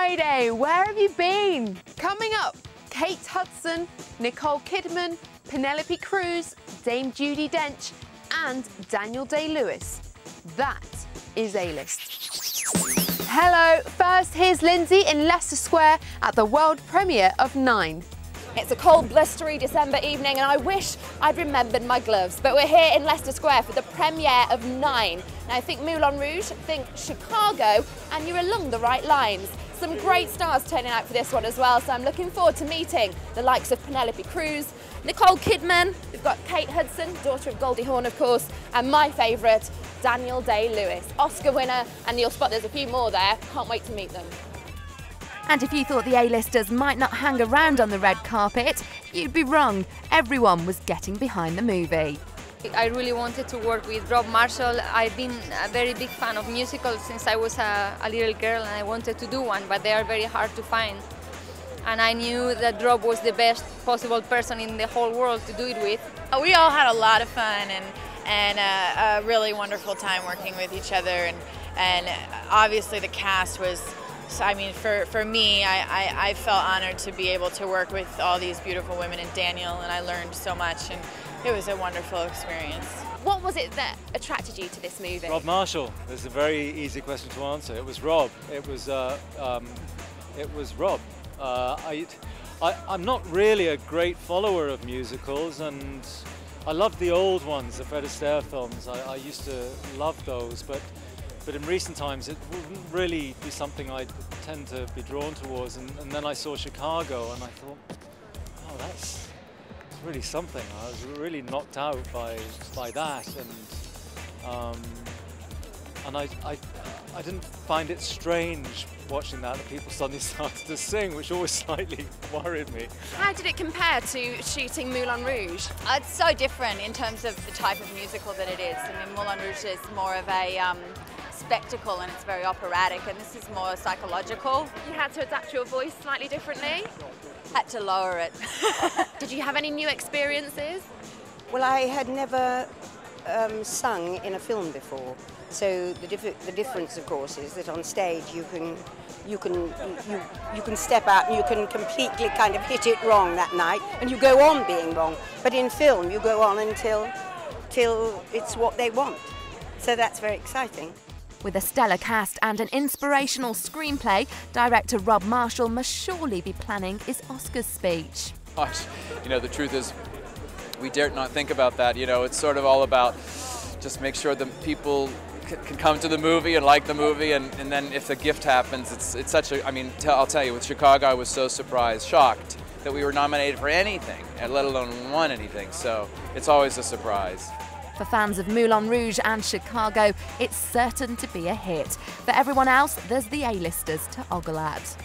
Friday. Where have you been? Coming up, Kate Hudson, Nicole Kidman, Penelope Cruz, Dame Judi Dench and Daniel Day-Lewis. That is A-List. Hello, first here's Lindsay in Leicester Square at the world premiere of 9. It's a cold, blustery December evening and I wish I'd remembered my gloves, but we're here in Leicester Square for the premiere of 9. Now think Moulin Rouge, think Chicago, and you're along the right lines. Some great stars turning out for this one as well, so I'm looking forward to meeting the likes of Penelope Cruz, Nicole Kidman, we've got Kate Hudson, daughter of Goldie Hawn of course, and my favourite, Daniel Day-Lewis, Oscar winner, and you'll spot there's a few more there, can't wait to meet them. And if you thought the A-listers might not hang around on the red carpet, you'd be wrong. Everyone was getting behind the movie. I really wanted to work with Rob Marshall. I've been a very big fan of musicals since I was a little girl and I wanted to do one, but they are very hard to find. And I knew that Rob was the best possible person in the whole world to do it with. We all had a lot of fun and a really wonderful time working with each other. And obviously the cast was, I mean, for me, I felt honored to be able to work with all these beautiful women and Daniel, and I learned so much, and it was a wonderful experience. What was it that attracted you to this movie? Rob Marshall. It's a very easy question to answer. It was Rob. It was Rob. I'm not really a great follower of musicals, and I loved the old ones, the Fred Astaire films. I used to love those, but in recent times it wouldn't really be something I tend to be drawn towards. And then I saw Chicago and I thought, oh, that's really something. I was really knocked out by that, and I didn't find it strange watching that people suddenly started to sing, which always slightly worried me. How did it compare to shooting Moulin Rouge? It's so different in terms of the type of musical that it is. I mean, Moulin Rouge is more of a spectacle and it's very operatic, and this is more psychological. You had to adapt your voice slightly differently? Had to lower it. Did you have any new experiences? Well, I had never sung in a film before, so the difference, of course, is that on stage you can step out and you can completely kind of hit it wrong that night, and you go on being wrong. But in film, you go on until it's what they want. So that's very exciting. With a stellar cast and an inspirational screenplay, director Rob Marshall must surely be planning his Oscars speech. Gosh, you know, the truth is, we dare not think about that. You know, it's sort of all about just make sure that people can come to the movie and like the movie, and then if the gift happens, it's such a, I mean, I'll tell you, with Chicago, I was so surprised, shocked that we were nominated for anything, and let alone won anything, so it's always a surprise. For fans of Moulin Rouge and Chicago, it's certain to be a hit. For everyone else, there's the A-listers to ogle at.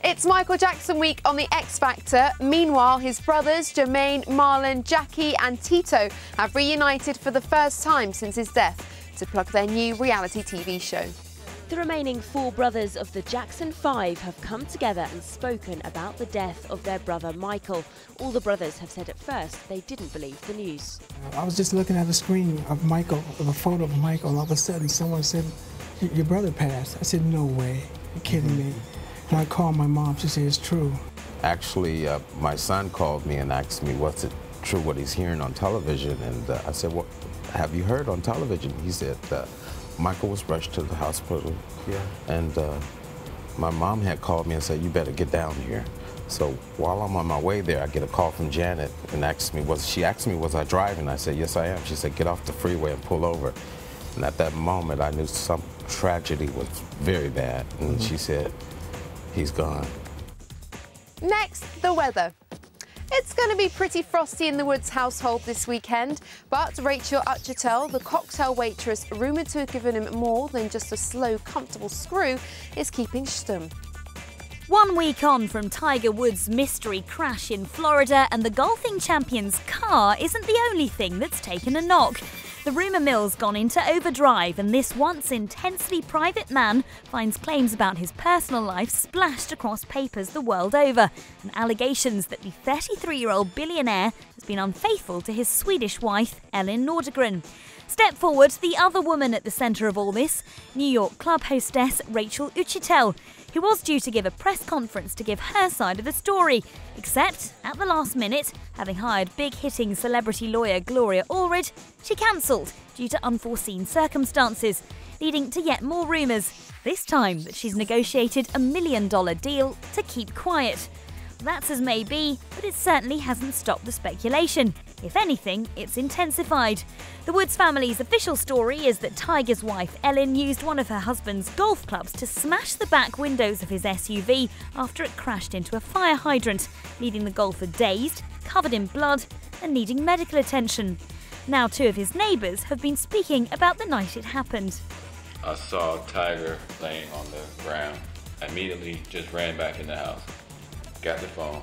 It's Michael Jackson week on The X Factor. Meanwhile, his brothers Jermaine, Marlon, Jackie and Tito have reunited for the first time since his death to plug their new reality TV show. The remaining 4 brothers of the Jackson 5 have come together and spoken about the death of their brother Michael. All the brothers have said at first they didn't believe the news. I was just looking at the screen of Michael, of a photo of Michael, and all of a sudden someone said, "Your brother passed." I said, "No way, you're kidding me." And I called my mom, she said, "It's true." Actually, my son called me and asked me, "What's it true what he's hearing on television?" And I said, "What have you heard on television?" He said, Michael was rushed to the hospital, and my mom had called me and said, "You better get down here." So while I'm on my way there, I get a call from Janet and she asked me, was I driving? I said, "Yes, I am." She said, "Get off the freeway and pull over." And at that moment, I knew some tragedy was very bad. And she said, "He's gone." Next, the weather. It's going to be pretty frosty in the Woods household this weekend, but Rachel Utchitel, the cocktail waitress rumoured to have given him more than just a slow, comfortable screw, is keeping stum. 1 week on from Tiger Woods' mystery crash in Florida, and the golfing champion's car isn't the only thing that's taken a knock. The rumour mill's gone into overdrive, and this once intensely private man finds claims about his personal life splashed across papers the world over, and allegations that the 33-year-old billionaire has he's been unfaithful to his Swedish wife, Elin Nordegren. Step forward, the other woman at the centre of all this, New York club hostess Rachel Uchitel, who was due to give a press conference to give her side of the story, except at the last minute, having hired big-hitting celebrity lawyer Gloria Allred, she cancelled due to unforeseen circumstances, leading to yet more rumours, this time that she's negotiated $1 million deal to keep quiet. That's as may be, but it certainly hasn't stopped the speculation. If anything, it's intensified. The Woods family's official story is that Tiger's wife Ellen used one of her husband's golf clubs to smash the back windows of his SUV after it crashed into a fire hydrant, leaving the golfer dazed, covered in blood and needing medical attention. Now 2 of his neighbours have been speaking about the night it happened. I saw Tiger laying on the ground. I immediately just ran back in the house, got the phone,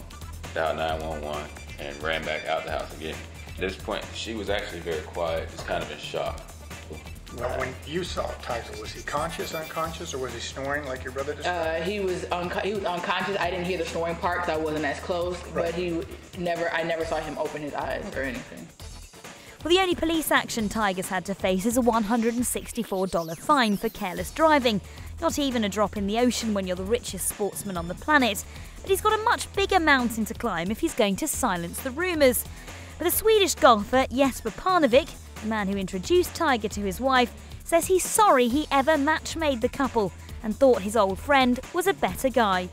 dialed 911, and ran back out the house again. At this point, she was actually very quiet, just kind of in shock. Well, when you saw Tiger, was he conscious, unconscious, or was he snoring like your brother described? He was unconscious. I didn't hear the snoring part because I wasn't as close, right. But I never saw him open his eyes or anything. Well, the only police action Tiger's had to face is a $164 fine for careless driving. Not even a drop in the ocean when you're the richest sportsman on the planet. But he's got a much bigger mountain to climb if he's going to silence the rumours. But the Swedish golfer Jesper Parnevik, the man who introduced Tiger to his wife, says he's sorry he ever match-made the couple and thought his old friend was a better guy.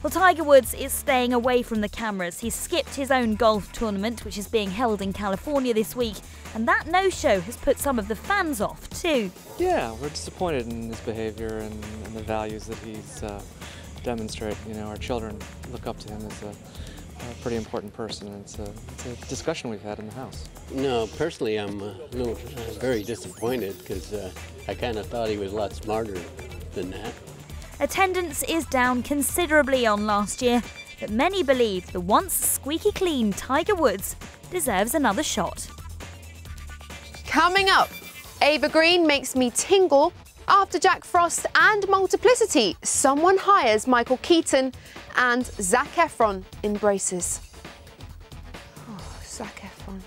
Well, Tiger Woods is staying away from the cameras. He's skipped his own golf tournament, which is being held in California this week, and that no-show has put some of the fans off too. Yeah, we're disappointed in his behaviour and the values that he's demonstrated. You know, our children look up to him as a pretty important person. It's a discussion we've had in the house. No, personally, I'm very disappointed because I kind of thought he was a lot smarter than that. Attendance is down considerably on last year, but many believe the once squeaky clean Tiger Woods deserves another shot. Coming up, Ava Green makes me tingle. After Jack Frost and Multiplicity, someone hires Michael Keaton and Zac Efron embraces. Oh, Zac Efron.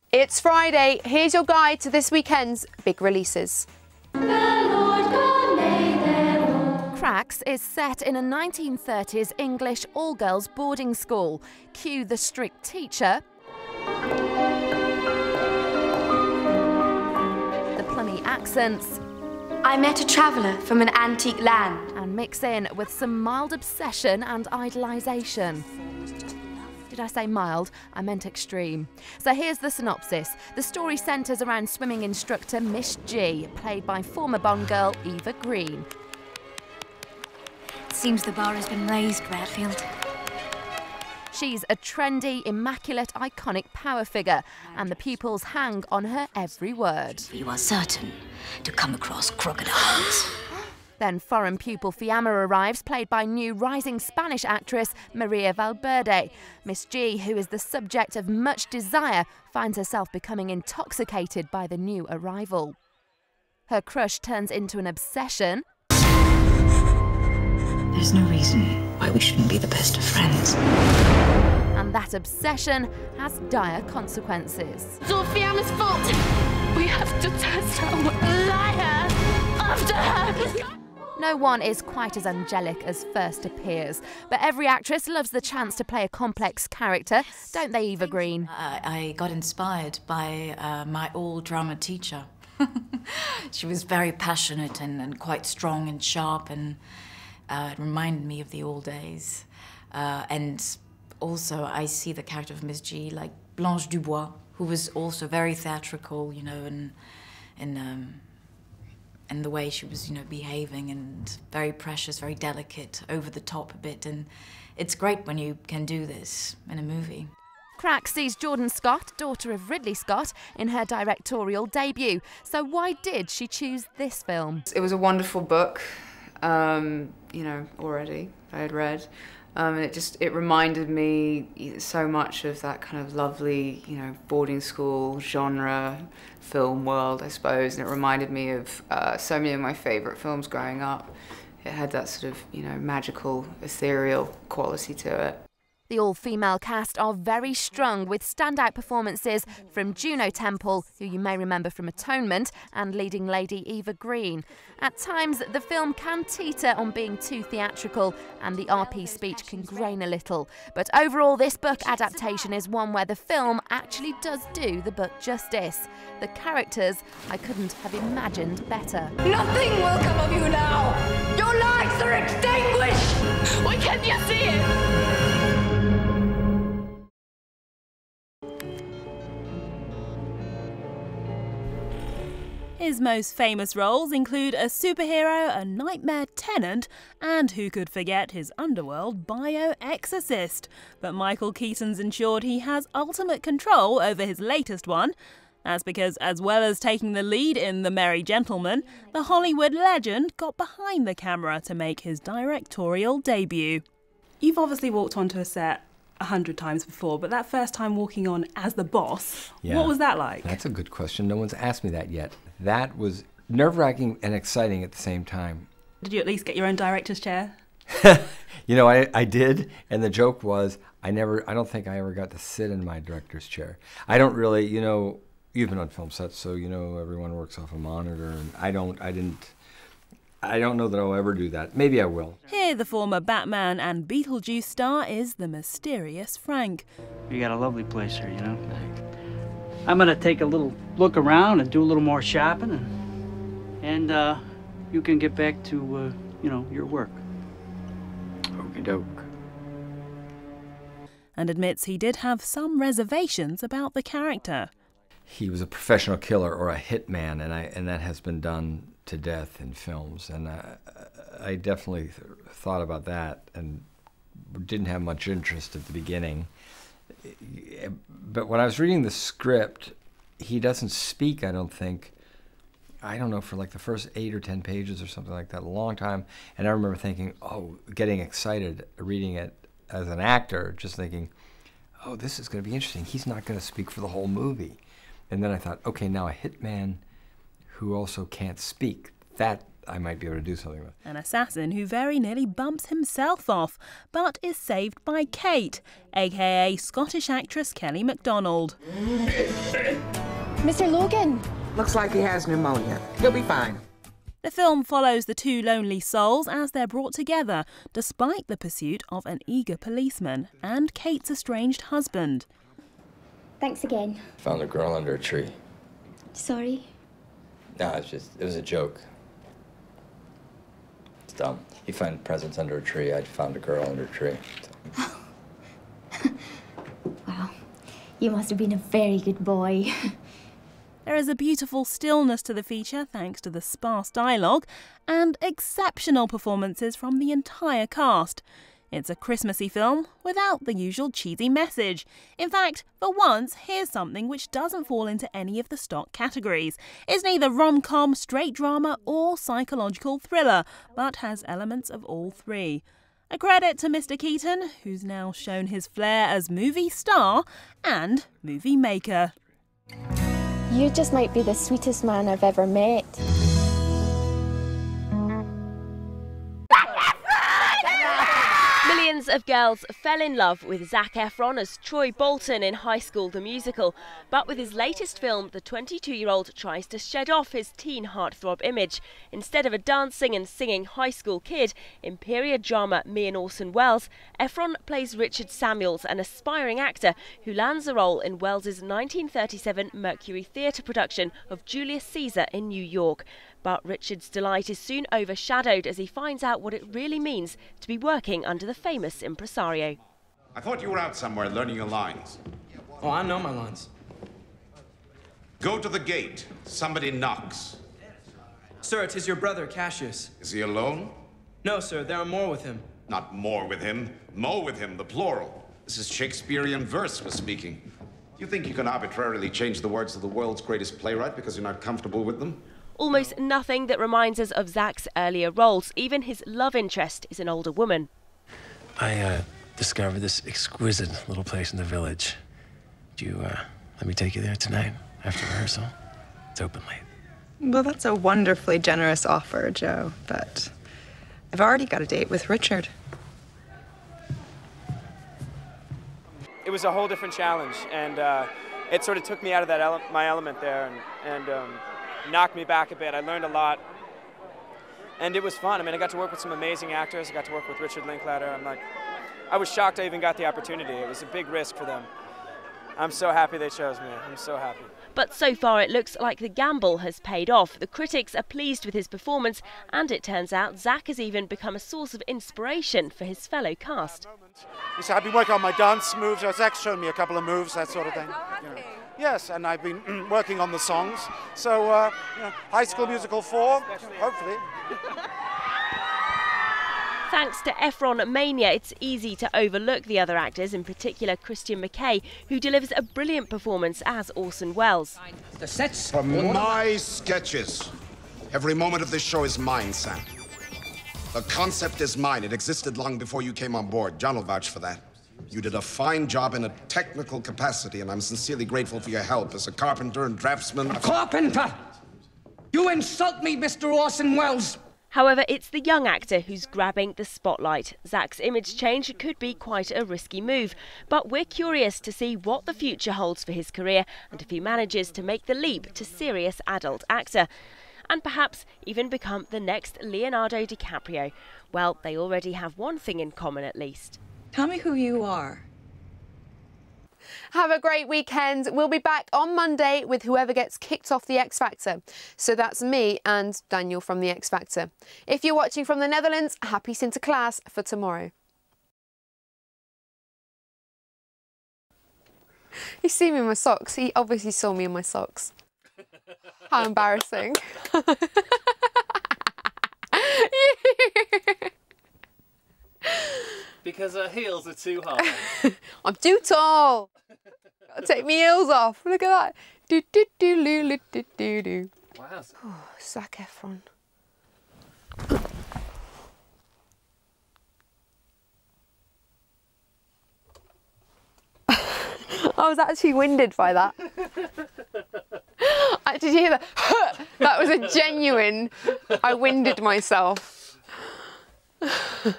It's Friday. Here's your guide to this weekend's big releases. Cracks is set in a 1930s English all-girls boarding school. Cue the strict teacher, the plummy accents, I met a traveller from an antique land, and mix in with some mild obsession and idolisation. Did I say mild? I meant extreme. So here's the synopsis. The story centres around swimming instructor Miss G, played by former Bond girl Eva Green. It seems the bar has been raised, Bradfield. She's a trendy, immaculate, iconic power figure, and the pupils hang on her every word. You are certain to come across crocodiles. Then foreign pupil Fiamma arrives, played by new rising Spanish actress Maria Valverde. Miss G, who is the subject of much desire, finds herself becoming intoxicated by the new arrival. Her crush turns into an obsession. There's no reason why we shouldn't be the best of friends. And that obsession has dire consequences. It's all Fiamma's fault. We have to test our liar after her. No one is quite as angelic as first appears, but every actress loves the chance to play a complex character, don't they, Eva Green? I got inspired by my old drama teacher. She was very passionate and quite strong and sharp, and it reminded me of the old days. And also, I see the character of Miss G like Blanche Dubois, who was also very theatrical, you know, and the way she was, you know, behaving, and very precious, very delicate, over the top a bit. And it's great when you can do this in a movie. Crack sees Jordan Scott, daughter of Ridley Scott, in her directorial debut. So why did she choose this film? It was a wonderful book, you know, already, I had read. And it reminded me so much of that kind of lovely, you know, boarding school genre film world, I suppose. And it reminded me of so many of my favourite films growing up. it had that sort of, you know, magical, ethereal quality to it. The all-female cast are very strong, with standout performances from Juno Temple, who you may remember from Atonement, and leading lady Eva Green. At times, the film can teeter on being too theatrical, and the RP speech can grain a little. But overall, this book adaptation is one where the film actually does do the book justice. The characters I couldn't have imagined better. Nothing will come of you now! Your lives are extinguished! Why can't you see it? His most famous roles include a superhero, a nightmare tenant, and who could forget his underworld bio-exorcist. But Michael Keaton's ensured he has ultimate control over his latest one. That's because, as well as taking the lead in The Merry Gentleman, the Hollywood legend got behind the camera to make his directorial debut. You've obviously walked onto a set 100 times before, but that first time walking on as the boss, Yeah. what was that like? That's a good question. No one's asked me that yet. That was nerve-wracking and exciting at the same time. Did you at least get your own director's chair? You know, I did, and the joke was I don't think I ever got to sit in my director's chair. I don't really, you know, you've been on film sets, so you know everyone works off a monitor, and I don't know that I'll ever do that. Maybe I will. Here, the former Batman and Beetlejuice star is the mysterious Frank. You got a lovely place here, you know. I'm gonna take a little look around and do a little more shopping, and you can get back to, you know, your work. Okie doke. And admits he did have some reservations about the character. He was a professional killer or a hitman, and that has been done to death in films, and I definitely thought about that and didn't have much interest at the beginning. But when I was reading the script, he doesn't speak, I don't think, for like the first 8 or 10 pages or something like that, a long time. And I remember thinking, getting excited reading it as an actor, just thinking, this is going to be interesting. He's not going to speak for the whole movie. And then I thought, okay, now a hitman who also can't speak, that I might be able to do something with. An assassin who very nearly bumps himself off, but is saved by Kate, aka Scottish actress Kelly MacDonald. Mr. Logan! Looks like he has pneumonia. He'll be fine. The film follows the two lonely souls as they're brought together, despite the pursuit of an eager policeman and Kate's estranged husband. Thanks again. Found a girl under a tree. Sorry. No, it was a joke. It's dumb. You find presents under a tree. I found a girl under a tree. Wow. You must have been a very good boy. There is a beautiful stillness to the feature thanks to the sparse dialogue and exceptional performances from the entire cast. It's a Christmassy film without the usual cheesy message. In fact, for once, here's something which doesn't fall into any of the stock categories. It's neither rom-com, straight drama or psychological thriller, but has elements of all three. A credit to Mr. Keaton, who's now shown his flair as movie star and movie maker. You just might be the sweetest man I've ever met. Millions of girls fell in love with Zac Efron as Troy Bolton in High School the Musical, but with his latest film, the 22-year-old tries to shed off his teen heartthrob image. Instead of a dancing and singing high school kid in period drama Me and Orson Welles, Efron plays Richard Samuels, an aspiring actor who lands a role in Welles's 1937 Mercury Theatre production of Julius Caesar in New York. But Richard's delight is soon overshadowed as he finds out what it really means to be working under the famous impresario. I thought you were out somewhere learning your lines. Oh, I know my lines. Go to the gate. Somebody knocks. Sir, it is your brother, Cassius. Is he alone? No, sir, there are more with him. Not more with him. Mo with him, the plural. This is Shakespearean verse we're speaking. You think you can arbitrarily change the words of the world's greatest playwright because you're not comfortable with them? Almost nothing that reminds us of Zac's earlier roles. Even his love interest is an older woman. I discovered this exquisite little place in the village. Would you let me take you there tonight after rehearsal? It's open late. Well, that's a wonderfully generous offer, Joe, but I've already got a date with Richard. It was a whole different challenge, and it sort of took me out of that my element there and knocked me back a bit. I learned a lot, and it was fun. I mean, I got to work with some amazing actors. I got to work with Richard Linklater. I was shocked I even got the opportunity. It was a big risk for them. I'm so happy they chose me. I'm so happy. But so far it looks like the gamble has paid off. The critics are pleased with his performance, and it turns out Zach has even become a source of inspiration for his fellow cast. So I've been working on my dance moves. Zach's shown me a couple of moves, that sort of thing. You know. Yes, and I've been working on the songs. So, you know, High School Musical 4, hopefully. Thanks to Efron mania, it's easy to overlook the other actors, in particular Christian McKay, who delivers a brilliant performance as Orson Welles. The sets from my sketches. Every moment of this show is mine, Sam. The concept is mine. It existed long before you came on board. John will vouch for that. You did a fine job in a technical capacity, and I'm sincerely grateful for your help as a carpenter and draftsman. A carpenter? You insult me, Mr. Orson Welles. However, it's the young actor who's grabbing the spotlight. Zach's image change could be quite a risky move, but we're curious to see what the future holds for his career and if he manages to make the leap to serious adult actor. And perhaps even become the next Leonardo DiCaprio. Well, they already have one thing in common at least. Tell me who you are. Have a great weekend. We'll be back on Monday with whoever gets kicked off the X Factor. So that's me and Daniel from the X Factor. If you're watching from the Netherlands, happy Sinterklaas for tomorrow. You see me in my socks. He obviously saw me in my socks. How embarrassing. Because her heels are too high. I'm too tall. Gotta take my heels off. Look at that. Do do do do do do do. Wow. Oh, Zac Efron. I was actually winded by that. Did you hear that? That was a genuine. I winded myself.